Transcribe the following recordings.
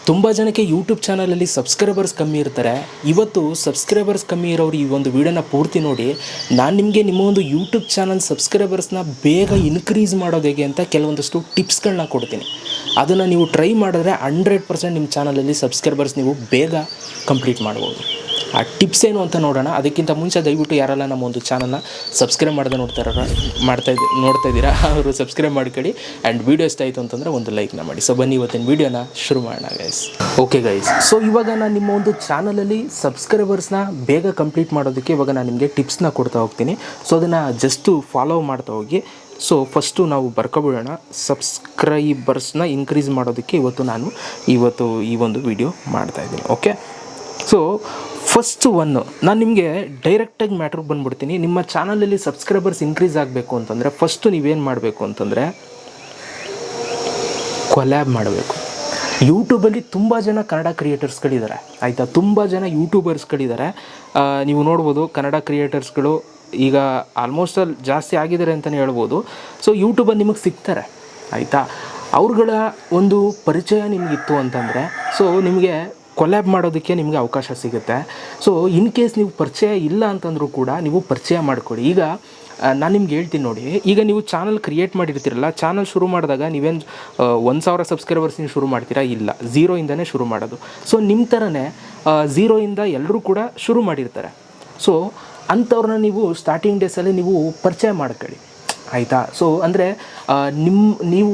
ತುಂಬ ಜನಕ್ಕೆ ಯೂಟ್ಯೂಬ್ ಚಾನಲಲ್ಲಿ ಸಬ್ಸ್ಕ್ರೈಬರ್ಸ್ ಕಮ್ಮಿ ಇರ್ತಾರೆ. ಇವತ್ತು ಸಬ್ಸ್ಕ್ರೈಬರ್ಸ್ ಕಮ್ಮಿ ಇರೋರು ಈ ಒಂದು ವಿಡಿಯೋನ ಪೂರ್ತಿ ನೋಡಿ. ನಾನು ನಿಮಗೆ ನಿಮ್ಮ ಒಂದು ಯೂಟ್ಯೂಬ್ ಚಾನಲ್ ಸಬ್ಸ್ಕ್ರೈಬರ್ಸ್ನ ಬೇಗ ಇನ್ಕ್ರೀಸ್ ಮಾಡೋದು ಹೇಗೆ ಅಂತ ಕೆಲವೊಂದಷ್ಟು ಟಿಪ್ಸ್ಗಳನ್ನ ಕೊಡ್ತೀನಿ. ಅದನ್ನು ನೀವು ಟ್ರೈ ಮಾಡಿದ್ರೆ 100% ನಿಮ್ಮ ಚಾನಲಲ್ಲಿ ಸಬ್ಸ್ಕ್ರೈಬರ್ಸ್ ನೀವು ಬೇಗ ಕಂಪ್ಲೀಟ್ ಮಾಡ್ಬೋದು. ಆ ಟಿಪ್ಸ್ ಏನು ಅಂತ ನೋಡೋಣ. ಅದಕ್ಕಿಂತ ಮುಂಚೆ ದಯವಿಟ್ಟು ಯಾರೆಲ್ಲ ನಮ್ಮ ಒಂದು ಚಾನಲ್ನ ಸಬ್ಸ್ಕ್ರೈಬ್ ಮಾಡದೆ ನೋಡ್ತಾ ಇದ್ದೀರಾ ಅವರು ಸಬ್ಸ್ಕ್ರೈಬ್ ಮಾಡ್ಕೊಳ್ಳಿ. ಆ್ಯಂಡ್ ವೀಡಿಯೋ ಇಷ್ಟ ಆಯಿತು ಅಂತಂದರೆ ಒಂದು ಲೈಕ್ನ ಮಾಡಿ. ಸೊ ಬನ್ನಿ ಇವತ್ತಿನ ವೀಡಿಯೋನ ಶುರು ಮಾಡೋಣ ಗೈಸ್. ಓಕೆ ಗೈಸ್, ಸೊ ಇವಾಗ ನಾನು ನಿಮ್ಮ ಒಂದು ಚಾನಲಲ್ಲಿ ಸಬ್ಸ್ಕ್ರೈಬರ್ಸ್ನ ಬೇಗ ಕಂಪ್ಲೀಟ್ ಮಾಡೋದಕ್ಕೆ ಇವಾಗ ನಾನು ನಿಮಗೆ ಟಿಪ್ಸ್ನ ಕೊಡ್ತಾ ಹೋಗ್ತೀನಿ. ಸೊ ಅದನ್ನು ಜಸ್ಟು ಫಾಲೋ ಮಾಡ್ತಾ ಹೋಗಿ. ಸೊ ಫಸ್ಟು ನಾವು ಬರ್ಕೊಬಿಡೋಣ. ಸಬ್ಸ್ಕ್ರೈಬರ್ಸ್ನ ಇನ್ಕ್ರೀಸ್ ಮಾಡೋದಕ್ಕೆ ನಾನು ಈ ಒಂದು ವಿಡಿಯೋ ಮಾಡ್ತಾಯಿದ್ದೀನಿ. ಓಕೆ, ಸೊ ಫಸ್ಟ್ ನಾನು ನಿಮಗೆ ಡೈರೆಕ್ಟಾಗಿ ಮ್ಯಾಟ್ರಿಗೆ ಬಂದುಬಿಡ್ತೀನಿ. ನಿಮ್ಮ ಚಾನಲಲ್ಲಿ ಸಬ್ಸ್ಕ್ರೈಬರ್ಸ್ ಇನ್ಕ್ರೀಸ್ ಆಗಬೇಕು ಅಂತಂದರೆ ಫಸ್ಟು ನೀವೇನು ಮಾಡಬೇಕು ಅಂತಂದರೆ ಕೊಲ್ಯಾಬ್ ಮಾಡಬೇಕು. ಯೂಟ್ಯೂಬಲ್ಲಿ ತುಂಬ ಜನ ಕನ್ನಡ ಕ್ರಿಯೇಟರ್ಸ್ಗಳಿದ್ದಾರೆ, ಆಯಿತಾ. ತುಂಬ ಜನ ಯೂಟ್ಯೂಬರ್ಸ್ಗಳಿದ್ದಾರೆ. ನೀವು ನೋಡ್ಬೋದು ಕನ್ನಡ ಕ್ರಿಯೇಟರ್ಸ್ಗಳು ಈಗ ಆಲ್ಮೋಸ್ಟ್ ಅಲ್ಲಿ ಜಾಸ್ತಿ ಆಗಿದ್ದಾರೆ ಅಂತಲೇ ಹೇಳ್ಬೋದು. ಸೊ ಯೂಟ್ಯೂಬಲ್ಲಿ ನಿಮಗೆ ಸಿಗ್ತಾರೆ, ಆಯಿತಾ. ಅವ್ರುಗಳ ಒಂದು ಪರಿಚಯ ನಿಮಗಿತ್ತು ಅಂತಂದರೆ ಸೊ ನಿಮಗೆ ಕೊಲ್ಯಾಬ್ ಮಾಡೋದಕ್ಕೆ ನಿಮಗೆ ಅವಕಾಶ ಸಿಗುತ್ತೆ. ಸೊ ಇನ್ ಕೇಸ್ ನೀವು ಪರಿಚಯ ಇಲ್ಲ ಅಂತಂದರೂ ಕೂಡ ನೀವು ಪರಿಚಯ ಮಾಡಿಕೊಡಿ. ಈಗ ನಾನು ನಿಮ್ಗೆ ಹೇಳ್ತೀನಿ ನೋಡಿ. ಈಗ ನೀವು ಚಾನಲ್ ಕ್ರಿಯೇಟ್ ಮಾಡಿರ್ತೀರಲ್ಲ, ಚಾನಲ್ ಶುರು ಮಾಡಿದಾಗ ನೀವೇನು 1000 ಸಬ್ಸ್ಕ್ರೈಬರ್ಸಿಂದ ಶುರು ಮಾಡ್ತೀರಾ? ಇಲ್ಲ, ಝೀರೋಯಿಂದನೇ ಶುರು ಮಾಡೋದು. ಸೊ ನಿಮ್ಮ ಥರನೇ ಝೀರೋಯಿಂದ ಎಲ್ಲರೂ ಕೂಡ ಶುರು ಮಾಡಿರ್ತಾರೆ. ಸೊ ಅಂಥವ್ರನ್ನ ನೀವು ಸ್ಟಾರ್ಟಿಂಗ್ ಡೇಸಲ್ಲಿ ನೀವು ಪರಿಚಯ ಮಾಡ್ಕೊಳ್ಳಿ, ಆಯಿತಾ. ಸೊ ಅಂದರೆ ನೀವು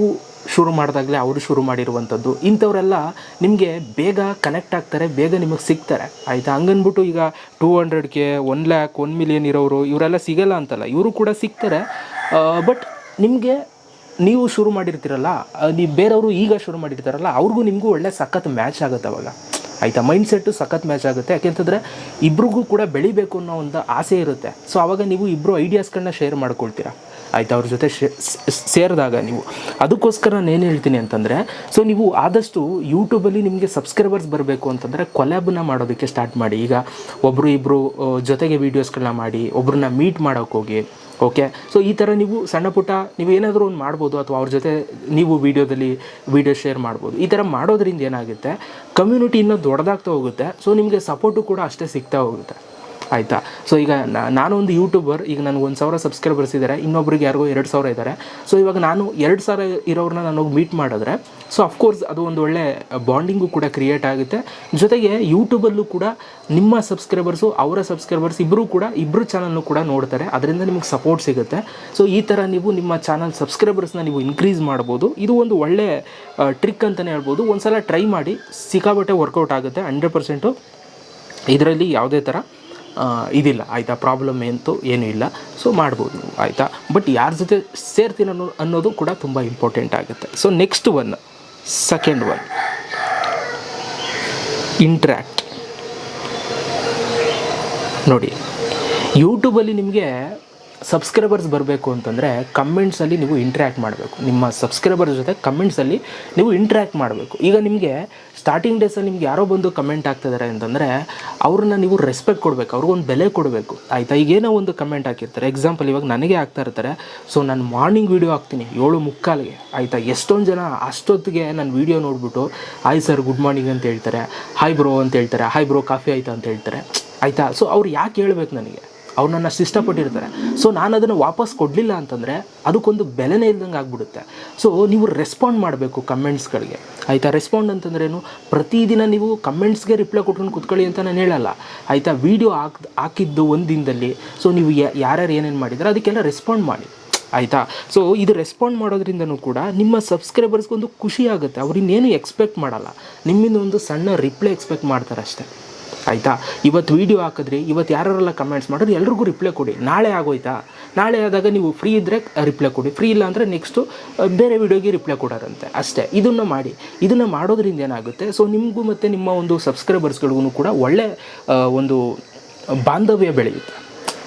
ಶುರು ಮಾಡಿದಾಗಲೇ ಅವರು ಶುರು ಮಾಡಿರುವಂಥದ್ದು ಇಂಥವರೆಲ್ಲ ನಿಮಗೆ ಬೇಗ ಕನೆಕ್ಟ್ ಆಗ್ತಾರೆ, ಬೇಗ ನಿಮಗೆ ಸಿಗ್ತಾರೆ, ಆಯಿತಾ. ಹಂಗನ್ಬಿಟ್ಟು ಈಗ 200K 1 lakh 1 million ಇರೋರು ಇವರೆಲ್ಲ ಸಿಗಲ್ಲ ಅಂತಲ್ಲ, ಇವರು ಕೂಡ ಸಿಗ್ತಾರೆ. ಬಟ್ ನೀವು ಶುರು ಮಾಡಿರ್ತೀರಲ್ಲ, ನೀವು ಬೇರೆಯವರು ಈಗ ಶುರು ಮಾಡಿರ್ತಾರಲ್ಲ, ಅವ್ರಿಗೂ ನಿಮಗೂ ಒಳ್ಳೆ ಸಖತ್ ಮ್ಯಾಚ್ ಆಗುತ್ತೆ ಅವಾಗ, ಆಯಿತಾ. ಮೈಂಡ್ಸೆಟ್ಟು ಸಖತ್ ಮ್ಯಾಚ್ ಆಗುತ್ತೆ. ಯಾಕೆಂತಂದರೆ ಇಬ್ರಿಗೂ ಕೂಡ ಬೆಳಿಬೇಕು ಅನ್ನೋ ಒಂದು ಆಸೆ ಇರುತ್ತೆ. ಸೊ ಆವಾಗ ನೀವು ಇಬ್ಬರು ಐಡಿಯಾಸ್ಗಳನ್ನ ಶೇರ್ ಮಾಡ್ಕೊಳ್ತೀರಾ, ಆಯಿತಾ. ಅವ್ರ ಜೊತೆ ಸೇರಿದಾಗ ನೀವು ಅದಕ್ಕೋಸ್ಕರ ನಾನು ಏನು ಹೇಳ್ತೀನಿ ಅಂತಂದರೆ, ಸೊ ನೀವು ಆದಷ್ಟು ಯೂಟ್ಯೂಬಲ್ಲಿ ನಿಮಗೆ ಸಬ್ಸ್ಕ್ರೈಬರ್ಸ್ ಬರಬೇಕು ಅಂತಂದರೆ ಕೊಲ್ಯಾಬನ್ನ ಮಾಡೋದಕ್ಕೆ ಸ್ಟಾರ್ಟ್ ಮಾಡಿ. ಈಗ ಇಬ್ಬರು ಜೊತೆಗೆ ವೀಡಿಯೋಸ್ಗಳನ್ನ ಮಾಡಿ, ಒಬ್ಬರನ್ನ ಮೀಟ್ ಮಾಡೋಕ್ಕೆ ಹೋಗಿ. ಓಕೆ, ಸೊ ಈ ಥರ ನೀವು ಸಣ್ಣ ಪುಟ್ಟ ನೀವು ಏನಾದರೂ ಒಂದು ಮಾಡ್ಬೋದು, ಅಥವಾ ಅವ್ರ ಜೊತೆ ನೀವು ವೀಡಿಯೋ ಶೇರ್ ಮಾಡ್ಬೋದು. ಈ ಥರ ಮಾಡೋದ್ರಿಂದ ಏನಾಗುತ್ತೆ, ಕಮ್ಯುನಿಟಿ ಇನ್ನೂ ದೊಡ್ಡದಾಗ್ತಾ ಹೋಗುತ್ತೆ. ಸೊ ನಿಮಗೆ ಸಪೋರ್ಟು ಕೂಡ ಅಷ್ಟೇ ಸಿಗ್ತಾ ಹೋಗುತ್ತೆ, ಆಯಿತಾ. ಸೊ ಈಗ ನಾನೊಂದು ಯೂಟ್ಯೂಬರ್, ಈಗ ನನಗೆ 1000 ಸಬ್ಸ್ಕ್ರೈಬರ್ಸ್ ಇದ್ದಾರೆ, ಇನ್ನೊಬ್ರಿಗೆ ಯಾರಿಗೋ 2000 ಇದ್ದಾರೆ. ಸೊ ಇವಾಗ ನಾನು 2000 ಇರೋರನ್ನ ನಾನು ಹೋಗಿ ಮೀಟ್ ಮಾಡಿದ್ರೆ ಸೊ ಅಫ್ಕೋರ್ಸ್ ಅದು ಒಂದು ಒಳ್ಳೆ ಬಾಂಡಿಂಗು ಕೂಡ ಕ್ರಿಯೇಟ್ ಆಗುತ್ತೆ. ಜೊತೆಗೆ ಯೂಟ್ಯೂಬಲ್ಲೂ ಕೂಡ ನಿಮ್ಮ ಸಬ್ಸ್ಕ್ರೈಬರ್ಸು ಅವರ ಸಬ್ಸ್ಕ್ರೈಬರ್ಸ್ ಇಬ್ಬರು ಚಾನಲ್ನು ಕೂಡ ನೋಡ್ತಾರೆ, ಅದರಿಂದ ನಿಮಗೆ ಸಪೋರ್ಟ್ ಸಿಗುತ್ತೆ. ಸೊ ಈ ಥರ ನೀವು ನಿಮ್ಮ ಚಾನಲ್ ಸಬ್ಸ್ಕ್ರೈಬರ್ಸ್ನ ನೀವು ಇನ್ಕ್ರೀಸ್ ಮಾಡ್ಬೋದು. ಇದು ಒಂದು ಒಳ್ಳೆ ಟ್ರಿಕ್ ಅಂತಲೇ ಹೇಳ್ಬೋದು. ಒಂದು ಸಲ ಟ್ರೈ ಮಾಡಿ, ಸಿಕ್ಕಾಬಟ್ಟೆ ವರ್ಕೌಟ್ ಆಗುತ್ತೆ 100%. ಇದರಲ್ಲಿ ಯಾವುದೇ ಥರ ಇದಿಲ್ಲ, ಆಯಿತಾ. ಪ್ರಾಬ್ಲಮ್ ಏನೂ ಇಲ್ಲ. ಸೊ ಮಾಡ್ಬೋದು, ಆಯಿತಾ. ಬಟ್ ಯಾರ ಜೊತೆ ಸೇರ್ತೀನಿ ಅನ್ನೋದು ಕೂಡ ತುಂಬ ಇಂಪಾರ್ಟೆಂಟ್ ಆಗುತ್ತೆ. ಸೊ ನೆಕ್ಸ್ಟ್ ಸೆಕೆಂಡ್ ಇಂಟ್ರ್ಯಾಕ್ಟ್ ನೋಡಿ. ಯೂಟ್ಯೂಬಲ್ಲಿ ನಿಮಗೆ ಸಬ್ಸ್ಕ್ರೈಬರ್ಸ್ ಬರಬೇಕು ಅಂತಂದರೆ ಕಮೆಂಟ್ಸಲ್ಲಿ ನೀವು ಇಂಟ್ರ್ಯಾಕ್ಟ್ ಮಾಡಬೇಕು. ನಿಮ್ಮ ಸಬ್ಸ್ಕ್ರೈಬರ್ ಜೊತೆ ಕಮೆಂಟ್ಸಲ್ಲಿ ನೀವು ಇಂಟ್ರ್ಯಾಕ್ಟ್ ಮಾಡಬೇಕು. ಈಗ ನಿಮಗೆ ಸ್ಟಾರ್ಟಿಂಗ್ ಡೇಸಲ್ಲಿ ನಿಮ್ಗೆ ಯಾರೋ ಬಂದು ಕಮೆಂಟ್ ಆಗ್ತಿದ್ದಾರೆ ಅಂತಂದರೆ ಅವ್ರನ್ನ ನೀವು ರೆಸ್ಪೆಕ್ಟ್ ಕೊಡಬೇಕು, ಅವ್ರಿಗೊಂದು ಬೆಲೆ ಕೊಡಬೇಕು, ಆಯಿತಾ. ಈಗೇನೋ ಒಂದು ಕಮೆಂಟ್ ಹಾಕಿರ್ತಾರೆ, ಎಕ್ಸಾಂಪಲ್ ಇವಾಗ ನನಗೆ ಆಗ್ತಾ ಇರ್ತಾರೆ. ಸೊ ನಾನು ಮಾರ್ನಿಂಗ್ ವೀಡಿಯೋ ಹಾಕ್ತೀನಿ 7:45ಗೆ, ಆಯಿತಾ. ಎಷ್ಟೊಂದು ಜನ ಅಷ್ಟೊತ್ತಿಗೆ ನನ್ನ ವೀಡಿಯೋ ನೋಡಿಬಿಟ್ಟು ಹಾಯ್ ಸರ್ ಗುಡ್ ಮಾರ್ನಿಂಗ್ ಅಂತ ಹೇಳ್ತಾರೆ, ಹಾಯ್ ಬ್ರೋ ಅಂತ ಹೇಳ್ತಾರೆ, ಹಾಯ್ ಬ್ರೋ ಕಾಫಿ ಆಯಿತಾ ಅಂತ ಹೇಳ್ತಾರೆ, ಆಯಿತಾ. ಸೊ ಅವ್ರು ಯಾಕೆ ಹೇಳ್ಬೇಕು ನನಗೆ? ಅವ್ರು ನನ್ನ ಇಷ್ಟಪಟ್ಟಿರ್ತಾರೆ. ಸೊ ನಾನು ಅದನ್ನು ವಾಪಸ್ ಕೊಡಲಿಲ್ಲ ಅಂತಂದರೆ ಅದಕ್ಕೊಂದು ಬೆಲೆನೇ ಇಲ್ದಂಗೆ ಆಗಿಬಿಡುತ್ತೆ. ಸೊ ನೀವು ರೆಸ್ಪಾಂಡ್ ಮಾಡಬೇಕು ಕಮೆಂಟ್ಸ್ಗಳಿಗೆ, ಆಯಿತಾ. ರೆಸ್ಪಾಂಡ್ ಅಂತಂದ್ರೇನು, ಪ್ರತಿದಿನ ನೀವು ಕಮೆಂಟ್ಸ್ಗೆ ರಿಪ್ಲೈ ಕೊಟ್ಕೊಂಡು ಕೂತ್ಕೊಳ್ಳಿ ಅಂತ ನಾನು ಹೇಳಲ್ಲ, ಆಯಿತಾ. ವೀಡಿಯೋ ಹಾಕಿದ್ದು ಒಂದು ದಿನದಲ್ಲಿ ಸೊ ನೀವು ಯಾರ್ಯಾರು ಏನೇನು ಮಾಡಿದರೆ ಅದಕ್ಕೆಲ್ಲ ರೆಸ್ಪಾಂಡ್ ಮಾಡಿ, ಆಯಿತಾ. ಸೊ ಇದು ರೆಸ್ಪಾಂಡ್ ಮಾಡೋದ್ರಿಂದನೂ ಕೂಡ ನಿಮ್ಮ ಸಬ್ಸ್ಕ್ರೈಬರ್ಸ್ಗೊಂದು ಖುಷಿ ಆಗುತ್ತೆ. ಅವ್ರು ಇನ್ನೇನು ಎಕ್ಸ್ಪೆಕ್ಟ್ ಮಾಡಲ್ಲ, ನಿಮ್ಮಿಂದ ಒಂದು ಸಣ್ಣ ರಿಪ್ಲೈ ಎಕ್ಸ್ಪೆಕ್ಟ್ ಮಾಡ್ತಾರೆ ಅಷ್ಟೇ, ಆಯಿತಾ. ಇವತ್ತು ವೀಡಿಯೋ ಹಾಕಿದ್ರಿ, ಇವತ್ತು ಯಾರೆಲ್ಲ ಕಮೆಂಟ್ಸ್ ಮಾಡಿದ್ರೆ ಎಲ್ರಿಗೂ ರಿಪ್ಲೈ ಕೊಡಿ. ನಾಳೆ ಆಗೋಯ್ತಾ, ನಾಳೆ ಆದಾಗ ನೀವು ಫ್ರೀ ಇದ್ದರೆ ರಿಪ್ಲೈ ಕೊಡಿ, ಫ್ರೀ ಇಲ್ಲ ಅಂದರೆ ನೆಕ್ಸ್ಟು ಬೇರೆ ವೀಡಿಯೋಗೆ ರಿಪ್ಲೈ ಕೊಡೋರಂತೆ ಅಷ್ಟೇ. ಇದನ್ನು ಮಾಡಿ. ಇದನ್ನು ಮಾಡೋದ್ರಿಂದ ಏನಾಗುತ್ತೆ, ಸೊ ನಿಮಗೂ ಮತ್ತು ನಿಮ್ಮ ಒಂದು ಸಬ್ಸ್ಕ್ರೈಬರ್ಸ್ಗಳಿಗೂ ಕೂಡ ಒಳ್ಳೆ ಒಂದು ಬಾಂಧವ್ಯ ಬೆಳೆಯುತ್ತೆ,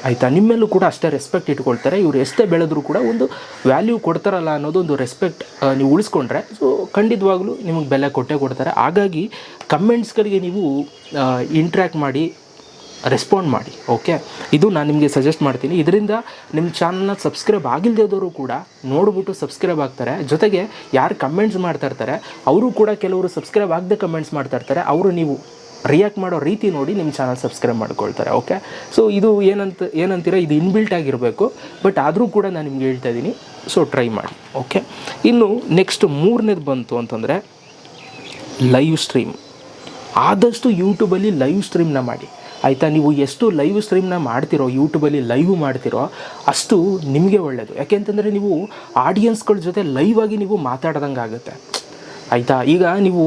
ಆಯಿತಾ. ನಿಮ್ಮೆಲ್ಲೂ ಕೂಡ ಅಷ್ಟೇ ರೆಸ್ಪೆಕ್ಟ್ ಇಟ್ಕೊಳ್ತಾರೆ. ಇವರು ಎಷ್ಟೇ ಬೆಳೆದ್ರೂ ಕೂಡ ಒಂದು ವ್ಯಾಲ್ಯೂ ಕೊಡ್ತಾರಲ್ಲ ಅನ್ನೋದು ಒಂದು ರೆಸ್ಪೆಕ್ಟ್ ನೀವು ಉಳಿಸ್ಕೊಂಡ್ರೆ ಸೊ ಖಂಡಿತವಾಗ್ಲೂ ನಿಮಗೆ ಬೆಲೆ ಕೊಟ್ಟೇ ಕೊಡ್ತಾರೆ. ಹಾಗಾಗಿ ಕಮೆಂಟ್ಸ್ಗಳಿಗೆ ನೀವು ಇಂಟ್ರ್ಯಾಕ್ಟ್ ಮಾಡಿ, ರೆಸ್ಪಾಂಡ್ ಮಾಡಿ. ಓಕೆ, ಇದು ನಾನು ನಿಮಗೆ ಸಜೆಸ್ಟ್ ಮಾಡ್ತೀನಿ. ಇದರಿಂದ ನಿಮ್ಮ ಚಾನಲ್ನ ಸಬ್ಸ್ಕ್ರೈಬ್ ಆಗಿಲ್ಲದವರು ಕೂಡ ನೋಡಿಬಿಟ್ಟು ಸಬ್ಸ್ಕ್ರೈಬ್ ಆಗ್ತಾರೆ. ಜೊತೆಗೆ ಯಾರು ಕಮೆಂಟ್ಸ್ ಮಾಡ್ತಾ ಇರ್ತಾರೆ ಅವರು ಕೂಡ ಕೆಲವರು ಸಬ್ಸ್ಕ್ರೈಬ್ ಆಗದೆ ಕಮೆಂಟ್ಸ್ ಮಾಡ್ತಾ ಇರ್ತಾರೆ. ಅವರು ನೀವು ರಿಯಾಕ್ಟ್ ಮಾಡೋ ರೀತಿ ನೋಡಿ ನಿಮ್ಮ ಚಾನಲ್ ಸಬ್ಸ್ಕ್ರೈಬ್ ಮಾಡ್ಕೊಳ್ತಾರೆ. ಓಕೆ, ಸೊ ಇದು ಏನಂತೀರ, ಇದು ಇನ್ಬಿಲ್ಟ್ ಆಗಿರಬೇಕು. ಬಟ್ ಆದರೂ ಕೂಡ ನಾನು ನಿಮ್ಗೆ ಹೇಳ್ತಾ ಇದ್ದೀನಿ, ಸೊ ಟ್ರೈ ಮಾಡಿ. ಓಕೆ, ಇನ್ನು ನೆಕ್ಸ್ಟ್ ಮೂರನೇದು ಬಂತು ಅಂತಂದರೆ ಲೈವ್ ಸ್ಟ್ರೀಮ್. ಆದಷ್ಟು ಯೂಟ್ಯೂಬಲ್ಲಿ ಲೈವ್ ಸ್ಟ್ರೀಮ್ನ ಮಾಡಿ. ಆಯಿತಾ, ನೀವು ಎಷ್ಟು ಲೈವ್ ಸ್ಟ್ರೀಮ್ನ ಮಾಡ್ತಿರೋ, ಯೂಟ್ಯೂಬಲ್ಲಿ ಲೈವ್ ಮಾಡ್ತಿರೋ ಅಷ್ಟು ನಿಮಗೆ ಒಳ್ಳೆಯದು. ಯಾಕೆಂತಂದರೆ ನೀವು ಆಡಿಯನ್ಸ್ಗಳ ಜೊತೆ ಲೈವ್ ಆಗಿ ನೀವು ಮಾತಾಡ್ದಂಗೆ ಆಗುತ್ತೆ. ಆಯಿತಾ, ಈಗ ನೀವು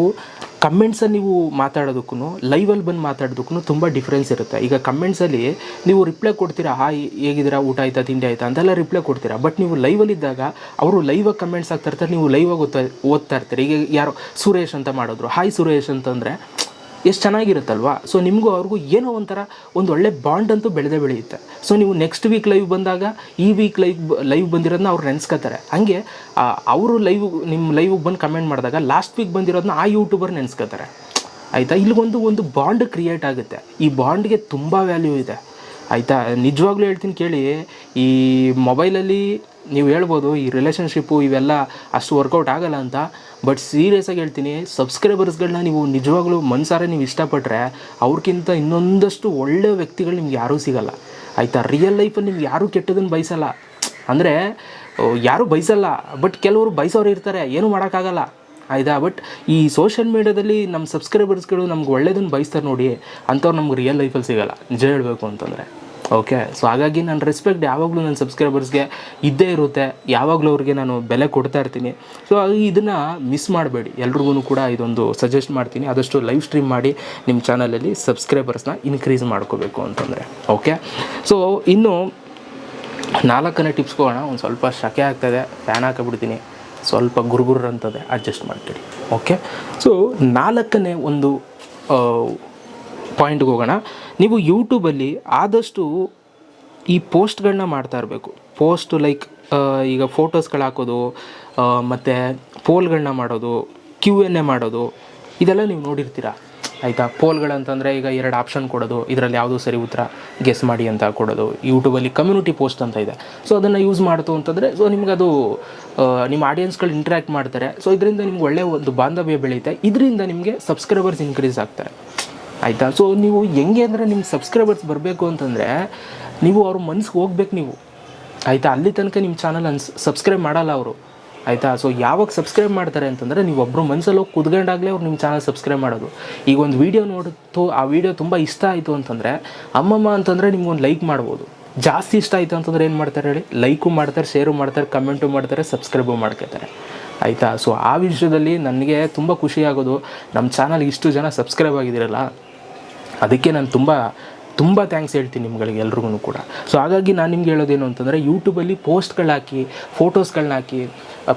ಕಮೆಂಟ್ಸಲ್ಲಿ ನೀವು ಮಾತಾಡೋದಕ್ಕೂ ಲೈವಲ್ಲಿ ಬಂದು ಮಾತಾಡೋದಕ್ಕೂ ತುಂಬ ಡಿಫ್ರೆನ್ಸ್ ಇರುತ್ತೆ. ಈಗ ಕಮೆಂಟ್ಸಲ್ಲಿ ನೀವು ರಿಪ್ಲೈ ಕೊಡ್ತೀರಾ, ಹಾಯ್ ಹೇಗಿದ್ದೀರಾ, ಊಟ ಆಯಿತಾ, ತಿಂಡಿ ಆಯಿತಾ ಅಂತೆಲ್ಲ ರಿಪ್ಲೈ ಕೊಡ್ತೀರಾ. ಬಟ್ ನೀವು ಲೈವಲ್ಲಿದ್ದಾಗ ಅವರು ಲೈವಾಗಿ ಕಮೆಂಟ್ಸ್ ಆಗ್ತಾಯಿರ್ತಾರೆ, ನೀವು ಲೈವಾಗಿ ಓದ್ತಾ ಇರ್ತೀರಿ. ಈಗ ಯಾರೋ ಸುರೇಶ್ ಅಂತ ಮಾಡಿದ್ರು, ಹಾಯ್ ಸುರೇಶ್ ಅಂತಂದರೆ ಎಷ್ಟು ಚೆನ್ನಾಗಿರುತ್ತಲ್ವಾ. ಸೊ ನಿಮಗೂ ಅವ್ರಿಗೂ ಏನೋ ಒಂಥರ ಒಂದು ಒಳ್ಳೆ ಬಾಂಡ್ ಅಂತೂ ಬೆಳೆಯುತ್ತೆ. ಸೊ ನೀವು ನೆಕ್ಸ್ಟ್ ವೀಕ್ ಲೈವ್ ಬಂದಾಗ ಈ ವೀಕ್ ಲೈವ್ ಬಂದಿರೋದನ್ನ ಅವ್ರು ನೆನೆಸ್ಕೋತಾರೆ. ಹಾಗೆ ಅವರು ನಿಮ್ಮ ಲೈವ್ಗೆ ಬಂದು ಕಮೆಂಟ್ ಮಾಡಿದಾಗ ಲಾಸ್ಟ್ ವೀಕ್ ಬಂದಿರೋದನ್ನ ಆ ಯೂಟ್ಯೂಬರ್ ನೆನೆಸ್ಕೋತಾರೆ. ಆಯಿತಾ, ಇಲ್ಲಿಗೊಂದು ಬಾಂಡ್ ಕ್ರಿಯೇಟ್ ಆಗುತ್ತೆ. ಈ ಬಾಂಡ್ಗೆ ತುಂಬ ವ್ಯಾಲ್ಯೂ ಇದೆ. ಆಯಿತಾ, ನಿಜವಾಗ್ಲೂ ಹೇಳ್ತೀನಿ ಕೇಳಿ. ಈ ಮೊಬೈಲಲ್ಲಿ ನೀವು ಹೇಳ್ಬೋದು ಈ ರಿಲೇಷನ್ಶಿಪ್ಪು ಇವೆಲ್ಲ ಅಷ್ಟು ವರ್ಕೌಟ್ ಆಗೋಲ್ಲ ಅಂತ. ಬಟ್ ಸೀರಿಯಸ್ಸಾಗಿ ಹೇಳ್ತೀನಿ, ಸಬ್ಸ್ಕ್ರೈಬರ್ಸ್ಗಳನ್ನ ನೀವು ನಿಜವಾಗ್ಲೂ ಮನಸಾರೆ ನೀವು ಇಷ್ಟಪಟ್ಟರೆ ಅವ್ರಿಗಿಂತ ಇನ್ನೊಂದಷ್ಟು ಒಳ್ಳೆ ವ್ಯಕ್ತಿಗಳು ನಿಮ್ಗೆ ಯಾರೂ ಸಿಗೋಲ್ಲ. ಆಯಿತಾ, ರಿಯಲ್ ಲೈಫಲ್ಲಿ ನಿಮ್ಗೆ ಯಾರೂ ಕೆಟ್ಟದನ್ನು ಬಯಸಲ್ಲ. ಅಂದರೆ ಯಾರೂ ಬಯಸಲ್ಲ, ಬಟ್ ಕೆಲವರು ಬಯಸೋರು ಇರ್ತಾರೆ, ಏನೂ ಮಾಡೋಕ್ಕಾಗಲ್ಲ. ಆಯಿತಾ, ಬಟ್ ಈ ಸೋಷಿಯಲ್ ಮೀಡ್ಯಾದಲ್ಲಿ ನಮ್ಮ ಸಬ್ಸ್ಕ್ರೈಬರ್ಸ್ಗಳು ನಮ್ಗೆ ಒಳ್ಳೇದನ್ನು ಬಯಸ್ತಾರೆ ನೋಡಿ, ಅಂಥವ್ರು ನಮ್ಗೆ ರಿಯಲ್ ಲೈಫಲ್ಲಿ ಸಿಗೋಲ್ಲ, ನಿಜ ಹೇಳಬೇಕು ಅಂತಂದರೆ. ಓಕೆ, ಸೊ ಹಾಗಾಗಿ ನನ್ನ ರೆಸ್ಪೆಕ್ಟ್ ಯಾವಾಗಲೂ ನನ್ನ ಸಬ್ಸ್ಕ್ರೈಬರ್ಸ್ಗೆ ಇದ್ದೇ ಇರುತ್ತೆ. ಯಾವಾಗಲೂ ಅವ್ರಿಗೆ ನಾನು ಬೆಲೆ ಕೊಡ್ತಾ ಇರ್ತೀನಿ. ಸೊ ಹಾಗಾಗಿ ಇದನ್ನು ಮಿಸ್ ಮಾಡಬೇಡಿ. ಎಲ್ರಿಗೂ ಕೂಡ ಇದೊಂದು ಸಜೆಸ್ಟ್ ಮಾಡ್ತೀನಿ, ಆದಷ್ಟು ಲೈವ್ ಸ್ಟ್ರೀಮ್ ಮಾಡಿ ನಿಮ್ಮ ಚಾನಲಲ್ಲಿ ಸಬ್ಸ್ಕ್ರೈಬರ್ಸ್ನ ಇನ್ಕ್ರೀಸ್ ಮಾಡ್ಕೋಬೇಕು ಅಂತಂದರೆ. ಓಕೆ, ಸೊ ಇನ್ನು 4ನೇ ಟಿಪ್ಸ್ಗೋಣ. ಒಂದು ಸ್ವಲ್ಪ ಶಕೆ ಆಗ್ತಾಯಿದೆ, ಫ್ಯಾನ್ ಹಾಕಿಬಿಡ್ತೀನಿ, ಸ್ವಲ್ಪ ಗುರುಗುರು ಅಂತದೆ, ಅಡ್ಜಸ್ಟ್ ಮಾಡ್ತೀರಿ. ಓಕೆ, ಸೊ 4ನೇ ಒಂದು ಪಾಯಿಂಟ್ಗೆ ಹೋಗೋಣ. ನೀವು ಯೂಟ್ಯೂಬಲ್ಲಿ ಆದಷ್ಟು ಈ ಪೋಸ್ಟ್ಗಳನ್ನ ಮಾಡ್ತಾ ಇರಬೇಕು. ಪೋಸ್ಟ್ ಲೈಕ್ ಈಗ ಫೋಟೋಸ್ಗಳು ಹಾಕೋದು, ಮತ್ತು ಪೋಲ್ಗಳನ್ನ ಮಾಡೋದು, Q&A ಮಾಡೋದು, ಇದೆಲ್ಲ ನೀವು ನೋಡಿರ್ತೀರ. ಆಯಿತಾ, ಪೋಲ್ಗಳಂತಂದರೆ ಈಗ 2 ಆಪ್ಷನ್ ಕೊಡೋದು, ಇದರಲ್ಲಿ ಯಾವುದೂ ಸರಿ ಉತ್ತರ ಗೆಸ್ ಮಾಡಿ ಅಂತ ಕೊಡೋದು. ಯೂಟ್ಯೂಬಲ್ಲಿ ಕಮ್ಯುನಿಟಿ ಪೋಸ್ಟ್ ಅಂತ ಇದೆ. ಸೊ ಅದನ್ನು ಯೂಸ್ ಮಾಡ್ತು ಅಂತಂದರೆ ಸೊ ನಿಮಗದು ನಿಮ್ಮ ಆಡಿಯನ್ಸ್ಗಳು ಇಂಟ್ರ್ಯಾಕ್ಟ್ ಮಾಡ್ತಾರೆ. ಸೊ ಇದರಿಂದ ನಿಮ್ಗೆ ಒಳ್ಳೆಯ ಒಂದು ಬಾಂಧವ್ಯ ಬೆಳೆಯುತ್ತೆ. ಇದರಿಂದ ನಿಮಗೆ ಸಬ್ಸ್ಕ್ರೈಬರ್ಸ್ ಇನ್ಕ್ರೀಸ್ ಆಗ್ತಾರೆ. ಆಯಿತಾ, ಸೊ ನೀವು ಹೆಂಗೆ ಅಂದರೆ ನಿಮ್ಮ ಸಬ್ಸ್ಕ್ರೈಬರ್ಸ್ ಬರಬೇಕು ಅಂತಂದರೆ ನೀವು ಅವ್ರ ಮನ್ಸಿಗೆ ಹೋಗ್ಬೇಕು ನೀವು. ಆಯಿತಾ, ಅಲ್ಲಿ ತನಕ ನಿಮ್ಮ ಚಾನಲ್ ಸಬ್ಸ್ಕ್ರೈಬ್ ಮಾಡಲ್ಲ ಅವರು. ಆಯಿತಾ, ಸೊ ಯಾವಾಗ ಸಬ್ಸ್ಕ್ರೈಬ್ ಮಾಡ್ತಾರೆ ಅಂತಂದರೆ ನೀವು ಒಬ್ಬರು ಮನಸ್ಸಲ್ಲಿ ಹೋಗಿ ಕುತ್ಕೊಂಡಾಗಲೇ ಅವ್ರು ನಿಮ್ಮ ಚಾನಲ್ ಸಬ್ಸ್ಕ್ರೈಬ್ ಮಾಡೋದು. ಈಗ ಒಂದು ವೀಡಿಯೋ ನೋಡಿತು, ಆ ವೀಡಿಯೋ ತುಂಬ ಇಷ್ಟ ಆಯಿತು ಅಂತಂದರೆ ಅಮ್ಮಮ್ಮ ಅಂತಂದರೆ ನಿಮ್ಗೊಂದು ಲೈಕ್ ಮಾಡ್ಬೋದು. ಜಾಸ್ತಿ ಇಷ್ಟ ಆಯಿತು ಅಂತಂದರೆ ಏನು ಮಾಡ್ತಾರೆ ಹೇಳಿ, ಲೈಕು ಮಾಡ್ತಾರೆ, ಶೇರು ಮಾಡ್ತಾರೆ, ಕಮೆಂಟು ಮಾಡ್ತಾರೆ, ಸಬ್ಸ್ಕ್ರೈಬು ಮಾಡ್ಕೊತಾರೆ. ಆಯಿತಾ, ಸೊ ಆ ವಿಷಯದಲ್ಲಿ ನನಗೆ ತುಂಬ ಖುಷಿಯಾಗೋದು, ನಮ್ಮ ಚಾನಲ್ ಇಷ್ಟು ಜನ ಸಬ್ಸ್ಕ್ರೈಬ್ ಆಗಿದ್ದೀರಲ್ಲ, ಅದಕ್ಕೆ ನಾನು ತುಂಬ ಥ್ಯಾಂಕ್ಸ್ ಹೇಳ್ತೀನಿ ನಿಮ್ಗಳಿಗೆ ಎಲ್ರಿಗೂ ಕೂಡ. ಸೊ ಹಾಗಾಗಿ ನಾನು ನಿಮ್ಗೆ ಹೇಳೋದೇನು ಅಂತಂದರೆ ಯೂಟ್ಯೂಬಲ್ಲಿ ಪೋಸ್ಟ್ಗಳು ಹಾಕಿ, ಫೋಟೋಸ್ಗಳನ್ನ ಹಾಕಿ,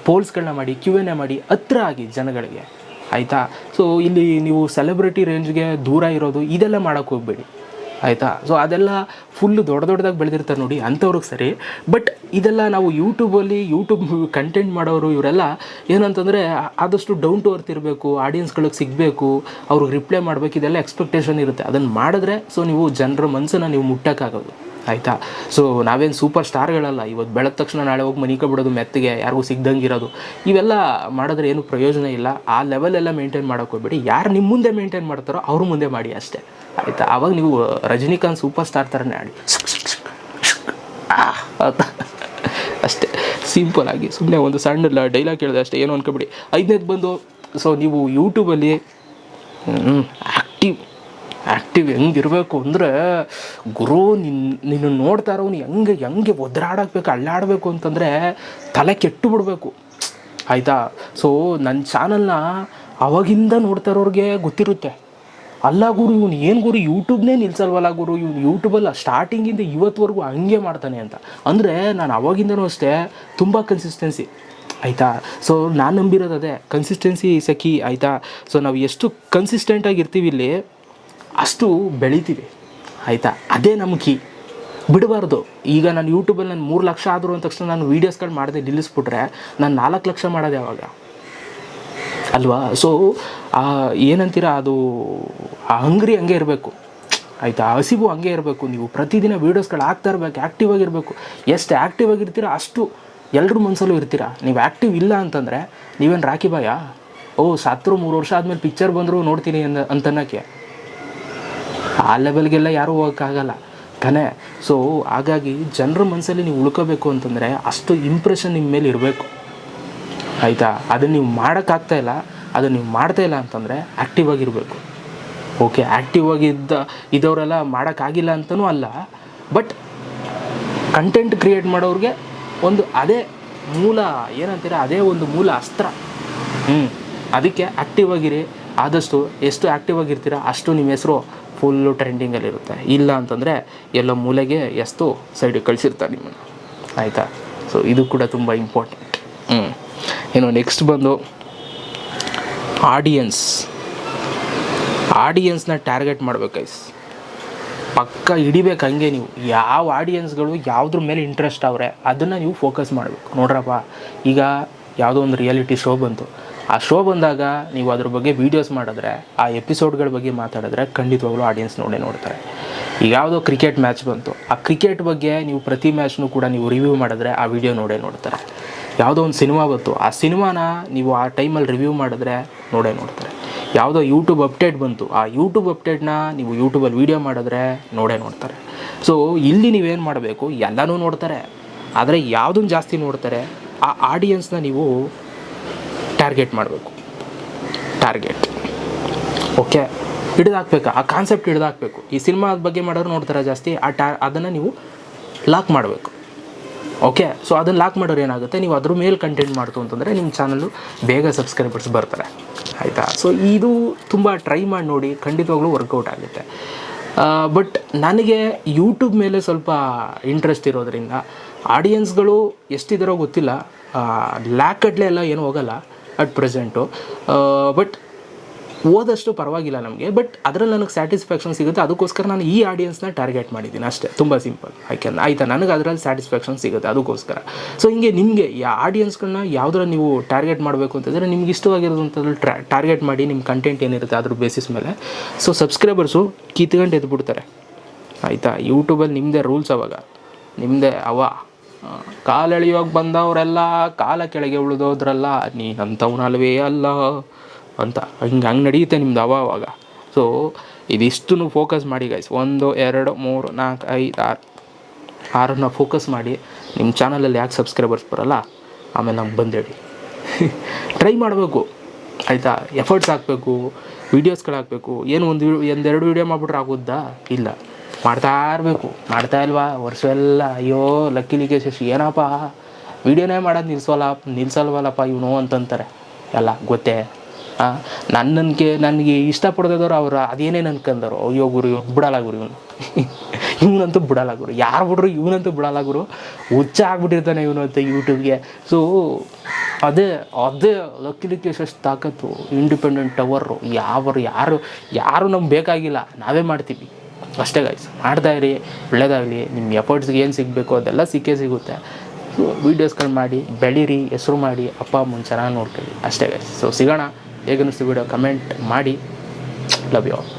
ಪೋಲ್ಸ್ಗಳನ್ನ ಮಾಡಿ, Q&A ಮಾಡಿ, ಹತ್ರ ಆಗಿ ಜನಗಳಿಗೆ. ಆಯಿತಾ, ಸೊ ಇಲ್ಲಿ ನೀವು ಸೆಲೆಬ್ರಿಟಿ ರೇಂಜ್ಗೆ ದೂರ ಇರೋದು ಇದೆಲ್ಲ ಮಾಡೋಕ್ಕೆ ಹೋಗಬೇಡಿ. ಆಯಿತಾ, ಸೊ ಅದೆಲ್ಲ ಫುಲ್ಲು ದೊಡ್ಡದಾಗಿ ಬೆಳೆದಿರ್ತಾರೆ ನೋಡಿ, ಅಂಥವ್ರಿಗೆ ಸರಿ. ಬಟ್ ಇದೆಲ್ಲ ನಾವು ಯೂಟ್ಯೂಬ್ ಕಂಟೆಂಟ್ ಮಾಡೋರು ಇವರೆಲ್ಲ ಏನಂತಂದರೆ ಆದಷ್ಟು ಡೌನ್ ಟು ಅರ್ತ್ ಇರಬೇಕು, ಆಡಿಯನ್ಸ್ಗಳಿಗೆ ಸಿಗಬೇಕು, ಅವ್ರಿಗೆ ರಿಪ್ಲೈ ಮಾಡಬೇಕು, ಇದೆಲ್ಲ ಎಕ್ಸ್ಪೆಕ್ಟೇಷನ್ ಇರುತ್ತೆ. ಅದನ್ನು ಮಾಡಿದ್ರೆ ಸೊ ನೀವು ಜನರ ಮನಸ್ಸನ್ನು ನೀವು ಮುಟ್ಟೋಕ್ಕಾಗೋದು. ಆಯಿತಾ, ಸೊ ನಾವೇನು ಸೂಪರ್ ಸ್ಟಾರ್ಗಳಲ್ಲ, ಇವತ್ತು ಬೆಳೆದ ತಕ್ಷಣ ನಾಳೆ ಹೋಗಿ ಮನಿಕೊಬಿಡೋದು, ಮೆತ್ತಿಗೆ ಯಾರಿಗೂ ಸಿಗ್ದಂಗೆ ಇರೋದು, ಇವೆಲ್ಲ ಮಾಡಿದ್ರೆ ಏನು ಪ್ರಯೋಜನ ಇಲ್ಲ. ಆ ಲೆವೆಲೆಲ್ಲ ಮೇಂಟೈನ್ ಮಾಡೋಕ್ಕೆ ಹೋಗ್ಬೇಡಿ. ಯಾರು ನಿಮ್ಮ ಮುಂದೆ ಮೇಂಟೈನ್ ಮಾಡ್ತಾರೋ ಅವ್ರ ಮುಂದೆ ಮಾಡಿ ಅಷ್ಟೇ. ಆಯಿತಾ, ಆವಾಗ ನೀವು ರಜನಿಕಾಂತ್ ಸೂಪರ್ ಸ್ಟಾರ್ ಥರನೇ ಆಡಿ ಅಷ್ಟೇ, ಸಿಂಪಲಾಗಿ ಸುಮ್ಮನೆ ಒಂದು ಸಣ್ಣ ಡೈಲಾಗ್ ಕೇಳಿದೆ ಅಷ್ಟೇ, ಏನು ಅನ್ಕೊಬಿಡಿ. 5ನೇದು ಬಂದು, ಸೊ ನೀವು ಯೂಟ್ಯೂಬಲ್ಲಿ ಆ್ಯಕ್ಟಿವ್ ಹೆಂಗಿರಬೇಕು ಅಂದರೆ, ಗುರು ನಿನ್ನ ನೋಡ್ತಾ ಇರೋನು ಹೆಂಗೆ ಒದ್ರಾಡಬೇಕು, ಅಳ್ಳಾಡಬೇಕು ಅಂತಂದರೆ ತಲೆ ಕೆಟ್ಟು ಬಿಡಬೇಕು. ಆಯಿತಾ, ಸೊ ನನ್ನ ಚಾನಲ್ನ ಅವಾಗಿಂದ ನೋಡ್ತಾ ಇರೋರಿಗೆ ಗೊತ್ತಿರುತ್ತೆ, ಅಲ್ಲ ಗುರು ಇವನು ಏನು ಗುರು ಯೂಟ್ಯೂಬ್ನೇ ನಿಲ್ಸಲ್ವಲ್ಲ ಗುರು, ಇವನು ಯೂಟ್ಯೂಬಲ್ಲ ಸ್ಟಾರ್ಟಿಂಗಿಂದ ಇವತ್ತುವರೆಗೂ ಹಂಗೆ ಮಾಡ್ತಾನೆ ಅಂತ. ಅಂದರೆ ನಾನು ಅವಾಗಿಂದನೂ ಅಷ್ಟೇ ತುಂಬ ಕನ್ಸಿಸ್ಟೆನ್ಸಿ. ಆಯಿತಾ, ಸೊ ನಾನು ನಂಬಿರೋದು ಅದೇ, ಕನ್ಸಿಸ್ಟೆನ್ಸಿ ಇಸ್ ಎ ಕೀ. ಆಯಿತಾ, ಸೊ ನಾವು ಎಷ್ಟು ಕನ್ಸಿಸ್ಟೆಂಟಾಗಿ ಇರ್ತೀವಿ ಇಲ್ಲಿ ಅಷ್ಟು ಬೆಳಿತೀವಿ. ಆಯಿತಾ, ಅದೇ ನಮ್ಮ ಕೀ, ಬಿಡಬಾರ್ದು. ಈಗ ನಾನು ಯೂಟ್ಯೂಬಲ್ಲಿ ನಾನು 3 ಲಕ್ಷ ಆದರೂ ಅಂದ ತಕ್ಷಣ ನಾನು ವೀಡಿಯೋಸ್ಗಳು ಮಾಡದೆ ನಿಲ್ಲಿಸ್ಬಿಟ್ರೆ ನಾನು 4 ಲಕ್ಷ ಮಾಡೋದು ಯಾವಾಗ ಅಲ್ವಾ. ಸೊ ಏನಂತೀರ, ಅದು ಆ ಹಂಗ್ರಿ ಹಂಗೆ ಇರಬೇಕು. ಆಯಿತಾ. ಹಸಿವು ಹಂಗೆ ಇರಬೇಕು. ನೀವು ಪ್ರತಿದಿನ ವೀಡಿಯೋಸ್ಗಳು ಹಾಕ್ತಾ ಇರಬೇಕು, ಆ್ಯಕ್ಟಿವ್ ಆಗಿರಬೇಕು. ಎಷ್ಟು ಆ್ಯಕ್ಟಿವ್ ಆಗಿರ್ತೀರ ಅಷ್ಟು ಎಲ್ಲರ ಮನಸ್ಸಲ್ಲೂ ಇರ್ತೀರ. ನೀವು ಆ್ಯಕ್ಟಿವ್ ಇಲ್ಲ ಅಂತಂದರೆ ನೀವೇನು ರಾಕಿ ಬಾಯ ಸತ್ರು 3 ವರ್ಷ ಆದಮೇಲೆ ಪಿಕ್ಚರ್ ಬಂದರೂ ನೋಡ್ತೀನಿ ಅಂತನ್ನೋಕ್ಕೆ ಆ ಲೆವೆಲ್ಗೆಲ್ಲ ಯಾರೂ ಹೋಗೋಕ್ಕಾಗಲ್ಲ ತಾನೇ. ಸೊ ಹಾಗಾಗಿ ಜನರ ಮನಸ್ಸಲ್ಲಿ ನೀವು ಉಳ್ಕೋಬೇಕು ಅಂತಂದರೆ ಅಷ್ಟು ಇಂಪ್ರೆಷನ್ ನಿಮ್ಮ ಮೇಲೆ ಇರಬೇಕು ಆಯಿತಾ. ಅದನ್ನು ನೀವು ಮಾಡೋಕ್ಕಾಗ್ತಾಯಿಲ್ಲ, ಅದನ್ನು ನೀವು ಮಾಡ್ತಾಯಿಲ್ಲ ಅಂತಂದರೆ ಆ್ಯಕ್ಟಿವ್ ಆಗಿರಬೇಕು. ಓಕೆ, ಆ್ಯಕ್ಟಿವ್ ಇದ್ದವರೆಲ್ಲ ಮಾಡೋಕ್ಕಾಗಿಲ್ಲ ಅಂತಲೂ ಅಲ್ಲ, ಬಟ್ ಕಂಟೆಂಟ್ ಕ್ರಿಯೇಟ್ ಮಾಡೋರಿಗೆ ಒಂದು ಅದೇ ಮೂಲ ಏನಂತೀರ, ಅದೇ ಒಂದು ಮೂಲ ಅಸ್ತ್ರ. ಅದಕ್ಕೆ ಆ್ಯಕ್ಟಿವ್ ಆಗಿರಿ. ಆದಷ್ಟು ಎಷ್ಟು ಆ್ಯಕ್ಟಿವ್ ಆಗಿರ್ತೀರ ಅಷ್ಟು ನಿಮ್ಮ ಹೆಸರು ಫುಲ್ಲು ಟ್ರೆಂಡಿಂಗಲ್ಲಿರುತ್ತೆ. ಇಲ್ಲ ಅಂತಂದರೆ ಎಲ್ಲ ಮೂಲೆಗೆ ಎಷ್ಟು ಸೈಡಿಗೆ ಕಳಿಸಿರ್ತಾರೆ ನಿಮ್ಮನ್ನು ಆಯಿತಾ. ಸೊ ಇದು ಕೂಡ ತುಂಬ ಇಂಪಾರ್ಟೆಂಟ್. ಇನ್ನು ನೆಕ್ಸ್ಟ್ ಬಂದು ಆಡಿಯನ್ಸ್ನ ಟಾರ್ಗೆಟ್ ಮಾಡ್ಬೇಕು ಗೈಸ್. ಪಕ್ಕ ಹಿಡಿಬೇಕು ಹಂಗೆ. ನೀವು ಯಾವ ಆಡಿಯನ್ಸ್ಗಳು ಯಾವುದ್ರ ಮೇಲೆ ಇಂಟ್ರೆಸ್ಟ್ ಅವ್ರೆ ಅದನ್ನು ನೀವು ಫೋಕಸ್ ಮಾಡಬೇಕು. ನೋಡ್ರಪ್ಪ, ಈಗ ಯಾವುದೋ ಒಂದು ರಿಯಾಲಿಟಿ ಶೋ ಬಂತು, ಆ ಶೋ ಬಂದಾಗ ನೀವು ಅದ್ರ ಬಗ್ಗೆ ವೀಡಿಯೋಸ್ ಮಾಡಿದ್ರೆ, ಆ ಎಪಿಸೋಡ್ಗಳ ಬಗ್ಗೆ ಮಾತಾಡಿದ್ರೆ ಖಂಡಿತವಾಗ್ಲೂ ಆಡಿಯನ್ಸ್ ನೋಡ್ತಾರೆ. ಈಗ ಯಾವುದೋ ಕ್ರಿಕೆಟ್ ಮ್ಯಾಚ್ ಬಂತು, ಆ ಕ್ರಿಕೆಟ್ ಬಗ್ಗೆ ನೀವು ಪ್ರತಿ ಮ್ಯಾಚ್ನೂ ಕೂಡ ನೀವು ರಿವ್ಯೂ ಮಾಡಿದ್ರೆ ಆ ವಿಡಿಯೋ ನೋಡ್ತಾರೆ. ಯಾವುದೋ ಒಂದು ಸಿನಿಮಾ ಬಂತು, ಆ ಸಿನಿಮಾನ ನೀವು ಆ ಟೈಮಲ್ಲಿ ರಿವ್ಯೂ ಮಾಡಿದ್ರೆ ನೋಡ್ತಾರೆ. ಯಾವುದೋ ಯೂಟ್ಯೂಬ್ ಅಪ್ಡೇಟ್ ಬಂತು, ಆ ಯೂಟ್ಯೂಬ್ ಅಪ್ಡೇಟ್ನ ನೀವು ಯೂಟ್ಯೂಬಲ್ಲಿ ವೀಡಿಯೋ ಮಾಡಿದ್ರೆ ನೋಡ್ತಾರೆ. ಸೊ ಇಲ್ಲಿ ನೀವೇನು ಮಾಡಬೇಕು, ಎಲ್ಲನೂ ನೋಡ್ತಾರೆ, ಆದರೆ ಯಾವುದನ್ನು ಜಾಸ್ತಿ ನೋಡ್ತಾರೆ ಆ ಆಡಿಯನ್ಸ್ನ ನೀವು ಟಾರ್ಗೆಟ್ ಮಾಡಬೇಕು. ಓಕೆ, ಹಿಡಿದಾಕ್ಬೇಕು, ಆ ಕಾನ್ಸೆಪ್ಟ್ ಹಿಡಿದಾಕಬೇಕು. ಈ ಸಿನಿಮಾದ ಬಗ್ಗೆ ಮಾಡೋರು ನೋಡ್ತಾರೆ ಜಾಸ್ತಿ, ಅದನ್ನು ನೀವು ಲಾಕ್ ಮಾಡಬೇಕು. ಓಕೆ, ಸೊ ಅದನ್ನು ಲಾಕ್ ಮಾಡೋರು ಏನಾಗುತ್ತೆ, ನೀವು ಅದ್ರ ಮೇಲೆ ಕಂಟೆಂಟ್ ಮಾಡ್ತು ಅಂತಂದರೆ ನಿಮ್ಮ ಚಾನಲ್ಲು ಬೇಗ ಸಬ್ಸ್ಕ್ರೈಬರ್ಸ್ ಬರ್ತಾರೆ ಆಯಿತಾ. ಸೊ ಇದು ತುಂಬ ಟ್ರೈ ಮಾಡಿ ನೋಡಿ, ಖಂಡಿತವಾಗ್ಲೂ ವರ್ಕೌಟ್ ಆಗುತ್ತೆ. ಬಟ್ ನನಗೆ ಯೂಟ್ಯೂಬ್ ಮೇಲೆ ಸ್ವಲ್ಪ ಇಂಟ್ರೆಸ್ಟ್ ಇರೋದ್ರಿಂದ ಆಡಿಯನ್ಸ್ಗಳು ಎಷ್ಟಿದ್ದಾರೋ ಗೊತ್ತಿಲ್ಲ, ಲ್ಯಾಕಟ್ಲೆ ಎಲ್ಲ ಏನೂ ಹೋಗಲ್ಲ ಅಟ್ ಪ್ರೆಸೆಂಟು. ಬಟ್ ಓದಷ್ಟು ಪರವಾಗಿಲ್ಲ ನಮಗೆ, ಬಟ್ ಅದರಲ್ಲಿ ನನಗೆ ಸ್ಯಾಟಿಸ್ಫ್ಯಾಕ್ಷನ್ ಸಿಗುತ್ತೆ. ಅದಕ್ಕೋಸ್ಕರ ನಾನು ಈ ಆಡಿಯನ್ಸ್ನ ಟಾರ್ಗೆಟ್ ಮಾಡಿದ್ದೀನಿ ಅಷ್ಟೇ, ತುಂಬ ಸಿಂಪಲ್. ಆಯಿತಾ, ನನಗೆ ಅದರಲ್ಲಿ ಸ್ಯಾಟಿಸ್ಫ್ಯಾಕ್ಷನ್ ಸಿಗುತ್ತೆ ಅದಕ್ಕೋಸ್ಕರ. ಸೊ ಹಿಂಗೆ ನಿಮಗೆ ಆಡಿಯನ್ಸ್ಗಳನ್ನ ಯಾವುದ್ರಲ್ಲಿ ನೀವು ಟಾರ್ಗೆಟ್ ಮಾಡಬೇಕು ಅಂತಂದರೆ ನಿಮ್ಗೆ ಇಷ್ಟವಾಗಿರೋದಂಥದ್ದು ಟಾರ್ಗೆಟ್ ಮಾಡಿ ನಿಮ್ಮ ಕಂಟೆಂಟ್ ಏನಿರುತ್ತೆ ಅದ್ರ ಬೇಸಿಸ್ ಮೇಲೆ. ಸೊ ಸಬ್ಸ್ಕ್ರೈಬರ್ಸು ಕಿತ್ಕೊಂಡು ಎದ್ಬಿಡ್ತಾರೆ ಆಯಿತಾ. ಯೂಟ್ಯೂಬಲ್ಲಿ ನಿಮ್ಮದೇ ರೂಲ್ಸ್, ಅವಾಗ ನಿಮ್ಮದೇ ಕಾಲೆಳೆಯೋಗಿ ಬಂದವರೆಲ್ಲ ಕಾಲ ಕೆಳಗೆ ಉಳಿದೋದ್ರಲ್ಲ, ನೀನಂಥವ್ನಲ್ವೇ ಅಲ್ಲ ಅಂತ ಹಂಗೆ ನಡೆಯುತ್ತೆ ನಿಮ್ದು ಅವಾಗ. ಸೊ ಇದಿಷ್ಟನ್ನು ಫೋಕಸ್ ಮಾಡಿ ಗೈಸ್. 1 2 3 4 5 6 ಫೋಕಸ್ ಮಾಡಿ. ನಿಮ್ಮ ಚಾನಲಲ್ಲಿ ಯಾಕೆ ಸಬ್ಸ್ಕ್ರೈಬರ್ಸ್ ಬರೋಲ್ಲ ಆಮೇಲೆ ನಮ್ಗೆ ಬಂದೇಳಿ. ಟ್ರೈ ಮಾಡಬೇಕು ಆಯಿತಾ, ಎಫರ್ಟ್ಸ್ ಹಾಕಬೇಕು, ವೀಡಿಯೋಸ್ಗಳು ಹಾಕಬೇಕು. ಏನು ಒಂದೆರಡು ವೀಡಿಯೋ ಮಾಡಿಬಿಟ್ರೆ ಆಗೋದಾ? ಇಲ್ಲ, ಮಾಡ್ತಾ ಇರಬೇಕು. ಮಾಡ್ತಾ ಇಲ್ವಾ ವರ್ಷ ಎಲ್ಲ, ಅಯ್ಯೋ ಲಕ್ಕಿ ಶಶಿ ಏನಪ್ಪ ವೀಡಿಯೋನೇ ಮಾಡೋದು ನಿಲ್ಸಲ್ವಲ್ಲಪ್ಪ ಇವನು ಅಂತಂತಾರೆ ಎಲ್ಲ ಗೊತ್ತೇ. ನನಗೆ ಇಷ್ಟಪಡ್ದವ್ರು ಅವ್ರು ಅದೇನೇನು ಅನ್ಕೊಂಡರು, ಅಯ್ಯೋ ಗುರು ಬಿಡಲ್ಲ ಗುರು ಇವನಂತೂ ಬಿಡಲ್ಲ ಗುರು, ಯಾರು ಬಿಡ್ರು ಇವನಂತೂ ಬಿಡಲ್ಲ ಗುರು, ಹುಚ್ಚ ಆಗ್ಬಿಟ್ಟಿರ್ತಾನೆ ಇವನು ಅಂತ ಯೂಟ್ಯೂಬ್ಗೆ. ಸೊ ಅದೇ ಲಕ್ಕಿ ಶಶಿ ತಾಕತ್ತು, ಇಂಡಿಪೆಂಡೆಂಟ್ ಟವರು. ಯಾರು ನಮ್ಗೆ ಬೇಕಾಗಿಲ್ಲ, ನಾವೇ ಮಾಡ್ತೀವಿ ಅಷ್ಟೇ ಗೈಸ್. ಮಾಡ್ತಾಯಿರಿ, ಒಳ್ಳೆಯದಾಗಲಿ. ನಿಮ್ಮ ಎಫರ್ಟ್ಸ್ಗೆ ಏನು ಸಿಗಬೇಕು ಅದೆಲ್ಲ ಸಿಗುತ್ತೆ. ಸೊ ವೀಡಿಯೋಸ್ಗಳು ಮಾಡಿ ಬೆಳೀರಿ, ಹೆಸರು ಮಾಡಿ, ಅಪ್ಪ ಅಮ್ಮನ ಚೆನ್ನಾಗಿ ನೋಡ್ಕೊಳ್ಳಿ ಅಷ್ಟೇ ಗೈಸ್. ಸೊ ಸಿಗೋಣ. ಹೇಗನ್ನಿಸ್ತು ವಿಡಿಯೋ ಕಮೆಂಟ್ ಮಾಡಿ. Love you all.